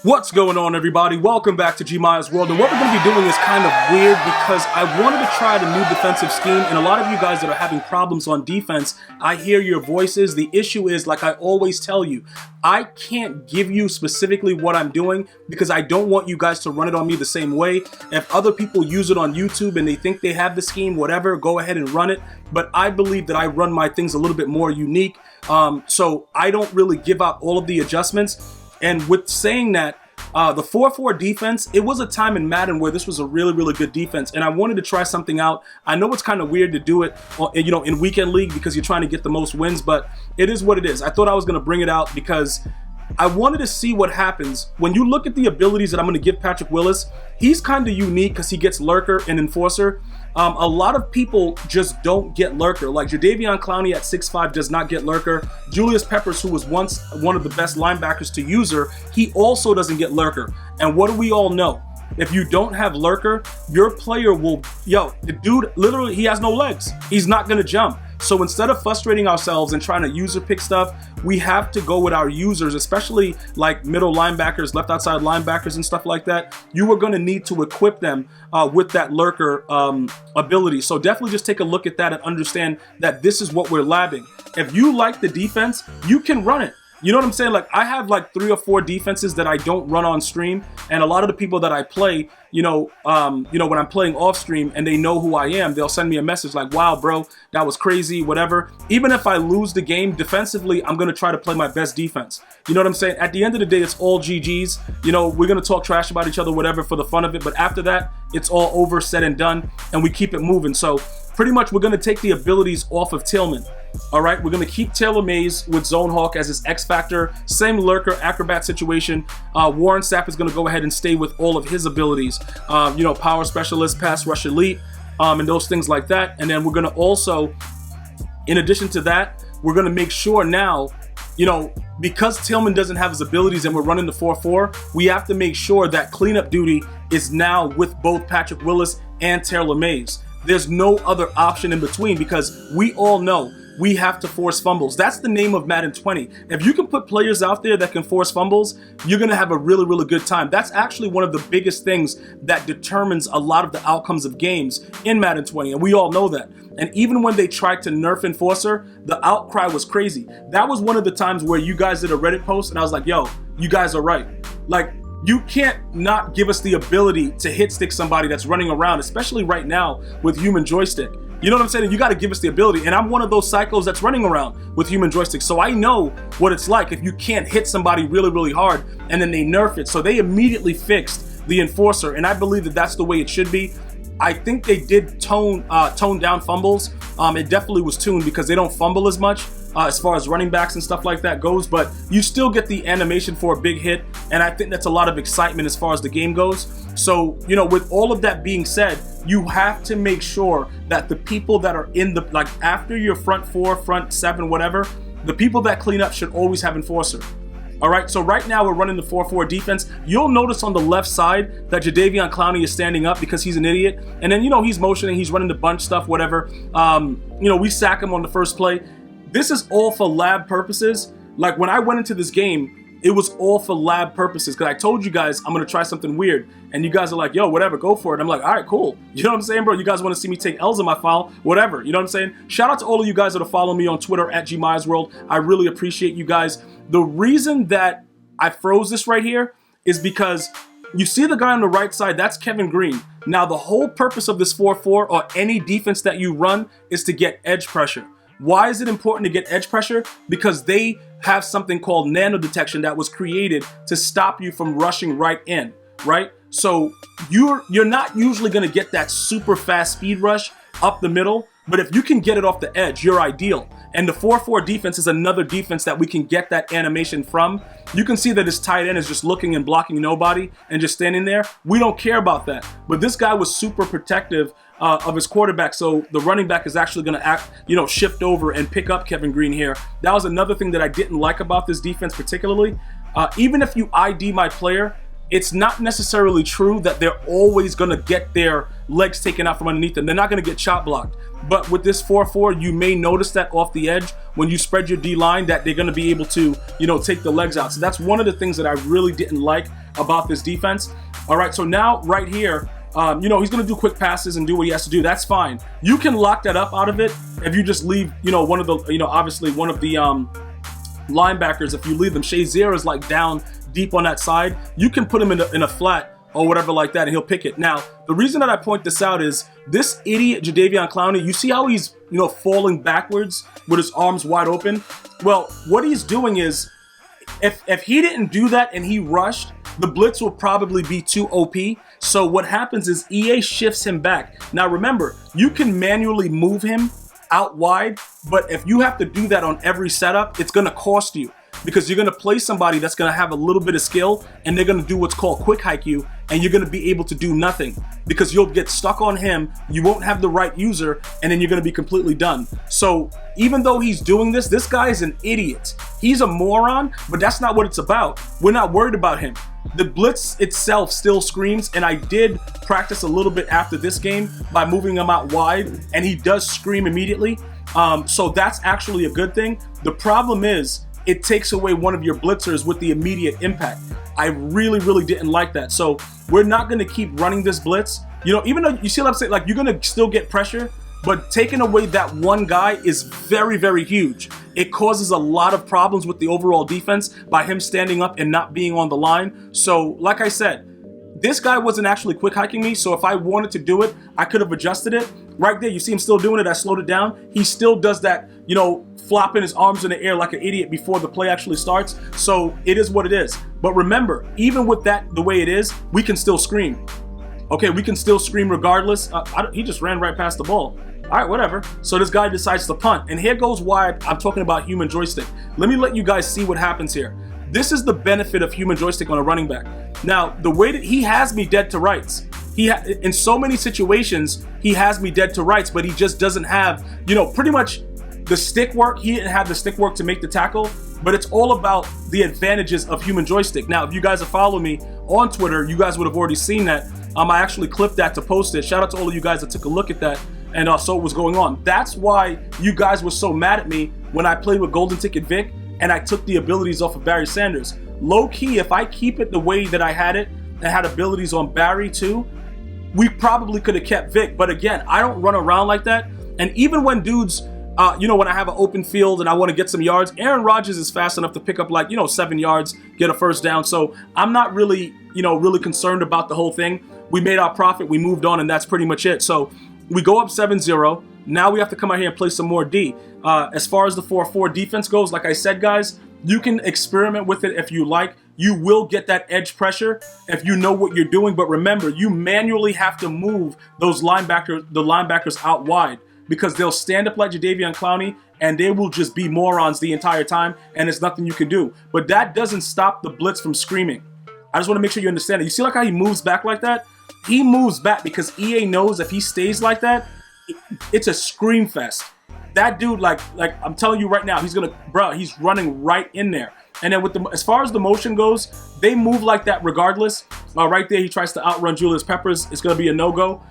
What's going on, everybody? Welcome back to GmiasWorld, and what we're going to be doing is kind of weird because I wanted to try the new defensive scheme, and a lot of you guys that are having problems on defense, I hear your voices. The issue is, like I always tell you, I can't give you specifically what I'm doing because I don't want you guys to run it on me the same way. If other people use it on YouTube and they think they have the scheme, whatever, go ahead and run it. But I believe that I run my things a little bit more unique, so I don't really give out all of the adjustments. And with saying that, the 4-4 defense, it was a time in Madden where this was a really good defense, and I wanted to try something out. I know it's kind of weird to do it, in weekend league because you're trying to get the most wins, but it is what it is. I thought I was going to bring it out because I wanted to see what happens. When you look at the abilities that I'm going to give Patrick Willis, he's kind of unique because he gets Lurker and Enforcer. A lot of people just don't get Lurker. Like Jadeveon Clowney at 6'5" does not get Lurker. Julius Peppers, who was once one of the best linebackers to use her, he also doesn't get Lurker. And what do we all know? If you don't have Lurker, your player will, the dude, literally, he has no legs. He's not going to jump. So instead of frustrating ourselves and trying to user pick stuff, we have to go with our users, especially like middle linebackers, left outside linebackers and stuff like that. You are going to need to equip them with that Lurker ability. So definitely just take a look at that and understand that this is what we're labbing. If you like the defense, you can run it. You know what I'm saying? Like, I have like 3 or 4 defenses that I don't run on stream, and a lot of the people that I play, when I'm playing off stream and they know who I am, they'll send me a message like, "Wow, bro, that was crazy," whatever. Even if I lose the game defensively, I'm gonna try to play my best defense. You know what I'm saying? At the end of the day, it's all GGs. We're gonna talk trash about each other, whatever, for the fun of it. But after that, it's all over, said and done, and we keep it moving. So pretty much, we're gonna take the abilities off of Tillman. All right, we're going to keep Taylor Mays with Zone Hawk as his X Factor. Same Lurker, Acrobat situation. Warren Sapp is going to go ahead and stay with all of his abilities. Power Specialist, Pass Rush Elite, and those things like that. And then we're going to also, in addition to that, we're going to make sure now, because Tillman doesn't have his abilities and we're running the 4-4, we have to make sure that cleanup duty is now with both Patrick Willis and Taylor Mays. There's no other option in between because we all know we have to force fumbles. That's the name of Madden 20. If you can put players out there that can force fumbles, you're going to have a really good time. That's actually one of the biggest things that determines a lot of the outcomes of games in Madden 20, and we all know that. And even when they tried to nerf Enforcer, the outcry was crazy. That was one of the times where you guys did a Reddit post, and I was like, yo, you guys are right. Like, you can't not give us the ability to hit stick somebody that's running around, especially right now with human joystick. You know what I'm saying? You got to give us the ability. And I'm one of those psychos that's running around with human joystick. So I know what it's like if you can't hit somebody really hard and then they nerf it. So they immediately fixed the Enforcer. And I believe that that's the way it should be. I think they did tone down fumbles. It definitely was tuned because they don't fumble as much as far as running backs and stuff like that goes, but you still get the animation for a big hit, and I think that's a lot of excitement as far as the game goes. So, with all of that being said, you have to make sure that the people that are in the, like, after your front 4, front 7, whatever, the people that clean up should always have Enforcer. All right, so right now we're running the 4-4 defense. You'll notice on the left side that Jadeveon Clowney is standing up because he's an idiot. And then, he's motioning, he's running the bunch stuff, whatever. We sack him on the first play. This is all for lab purposes. Like, when I went into this game, it was all for lab purposes because I told you guys I'm going to try something weird. And you guys are like, yo, whatever, go for it. I'm like, all right, cool. You know what I'm saying, bro? You guys want to see me take L's in my file? Whatever. You know what I'm saying? Shout out to all of you guys that are following me on Twitter at GmiasWorld. I really appreciate you guys. The reason that I froze this right here is because you see the guy on the right side, that's Kevin Green. Now, the whole purpose of this 4-4 or any defense that you run is to get edge pressure. Why is it important to get edge pressure? Because they have something called nano detection that was created to stop you from rushing right in, right? So you're not usually going to get that super fast speed rush up the middle, but if you can get it off the edge, you're ideal. And the 4-4 defense is another defense that we can get that animation from. You can see that his tight end is just looking and blocking nobody and just standing there. We don't care about that. But this guy was super protective of his quarterback, so the running back is actually going to shift over and pick up Kevin Green here. That was another thing that I didn't like about this defense particularly. Even if you ID my player, it's not necessarily true that they're always going to get their legs taken out from underneath them. They're not going to get shot blocked. But with this 4-4, you may notice that off the edge when you spread your D-line that they're going to be able to, take the legs out. So that's one of the things that I really didn't like about this defense. All right, so now right here, he's going to do quick passes and do what he has to do. That's fine. You can lock that up out of it if you just leave, one of the, obviously one of the linebackers, if you leave them. Shazier is like down deep on that side. You can put him in a flat or whatever like that, and he'll pick it. Now, the reason that I point this out is this idiot Jadeveon Clowney, you see how he's, falling backwards with his arms wide open? Well, what he's doing is, if he didn't do that and he rushed, the blitz will probably be too OP. So what happens is EA shifts him back. Now remember, you can manually move him out wide, but if you have to do that on every setup, it's going to cost you, because you're going to play somebody that's going to have a little bit of skill, and they're going to do what's called quick hike you, and you're going to be able to do nothing because you'll get stuck on him. You won't have the right user, and then you're going to be completely done. So even though he's doing this, this guy is an idiot. He's a moron, but that's not what it's about. We're not worried about him. The blitz itself still screams, and I did practice a little bit after this game by moving him out wide, and he does scream immediately. So that's actually a good thing. The problem is, it takes away one of your blitzers with the immediate impact. I really, really didn't like that. So we're not going to keep running this blitz. Even though you see what I'm saying, like, you're going to still get pressure, but taking away that one guy is very, very huge. It causes a lot of problems with the overall defense by him standing up and not being on the line. So like I said, this guy wasn't actually quick hiking me, so if I wanted to do it, I could have adjusted it. Right there, you see him still doing it. I slowed it down. He still does that, flopping his arms in the air like an idiot before the play actually starts. So it is what it is. But remember, even with that the way it is, we can still scream. Okay, we can still scream regardless. He just ran right past the ball. All right, whatever. So this guy decides to punt. And here goes why I'm talking about human joystick. Let me let you guys see what happens here. This is the benefit of human joystick on a running back. Now, the way that he has me dead to rights. In so many situations, he has me dead to rights, but he just doesn't have, pretty much the stick work. He didn't have the stick work to make the tackle, but it's all about the advantages of human joystick. Now, if you guys have followed me on Twitter, you guys would have already seen that. I actually clipped that to post it. Shout out to all of you guys that took a look at that and saw what was going on. That's why you guys were so mad at me when I played with Golden Ticket Vic and I took the abilities off of Barry Sanders. Low key, if I keep it the way that I had it and had abilities on Barry too, we probably could have kept Vic. But again, I don't run around like that. And even when dudes, when I have an open field and I want to get some yards, Aaron Rodgers is fast enough to pick up 7 yards, get a first down. So I'm not really, really concerned about the whole thing. We made our profit, we moved on, and that's pretty much it. So we go up 7-0. Now we have to come out here and play some more D. As far as the 4-4 defense goes, like I said, guys, you can experiment with it if you like. You will get that edge pressure if you know what you're doing. But remember, you manually have to move the linebackers out wide, because they'll stand up like Jadeveon Clowney and they will just be morons the entire time, and there's nothing you can do. But that doesn't stop the blitz from screaming. I just want to make sure you understand it. You see like how he moves back like that? He moves back because EA knows if he stays like that, it's a scream fest. That dude, like I'm telling you right now, he's running right in there. And then as far as the motion goes, they move like that regardless. Right there, he tries to outrun Julius Peppers. It's going to be a no-go.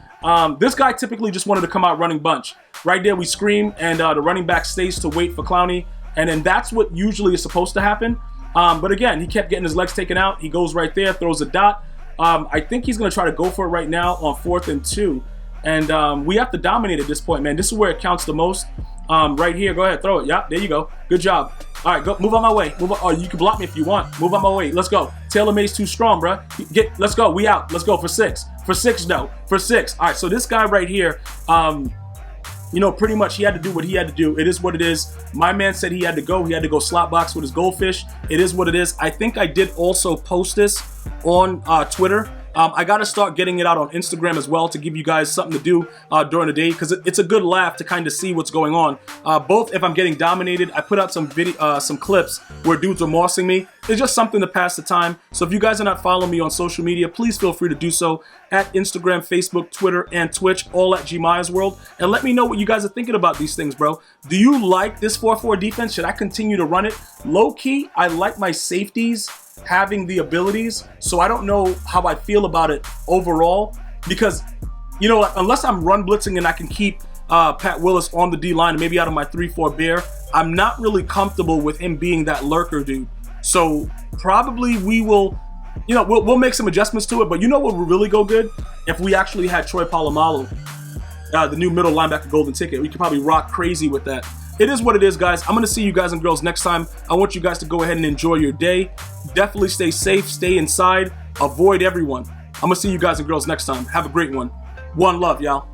This guy typically just wanted to come out running bunch. Right there, we scream, and the running back stays to wait for Clowney. And then that's what usually is supposed to happen. But again, he kept getting his legs taken out. He goes right there, throws a dot. I think he's going to try to go for it right now on 4th and 2. And we have to dominate at this point, man. This is where it counts the most. Right here, go ahead, throw it. Yep, there you go. Good job. All right, go. Move on my way. Move on. Oh, you can block me if you want. Move on my way. Let's go. Taylor May's too strong, bro. Let's go. We out. Let's go for 6. For 6, no. For 6. All right, so this guy right here, pretty much he had to do what he had to do. It is what it is. My man said he had to go. He had to go slot box with his goldfish. It is what it is. I think I did also post this on Twitter. I got to start getting it out on Instagram as well to give you guys something to do during the day, because it's a good laugh to kind of see what's going on. Both if I'm getting dominated, I put out some clips where dudes are mossing me. It's just something to pass the time. So if you guys are not following me on social media, please feel free to do so at Instagram, Facebook, Twitter, and Twitch, all at GmiasWorld. And let me know what you guys are thinking about these things, bro. Do you like this 4-4 defense? Should I continue to run it? Low key, I like my safeties having the abilities, so I don't know how I feel about it overall, because, you know, unless I'm run blitzing and I can keep Pat Willis on the D-line and maybe out of my 3-4 bear, I'm not really comfortable with him being that lurker dude. So probably we will, you know, we'll make some adjustments to it, but you know what would really go good? If we actually had Troy Polamalu, the new middle linebacker golden ticket. We could probably rock crazy with that. It is what it is, guys. I'm going to see you guys and girls next time. I want you guys to go ahead and enjoy your day. Definitely stay safe, stay inside, avoid everyone. I'm going to see you guys and girls next time. Have a great one. One love, y'all.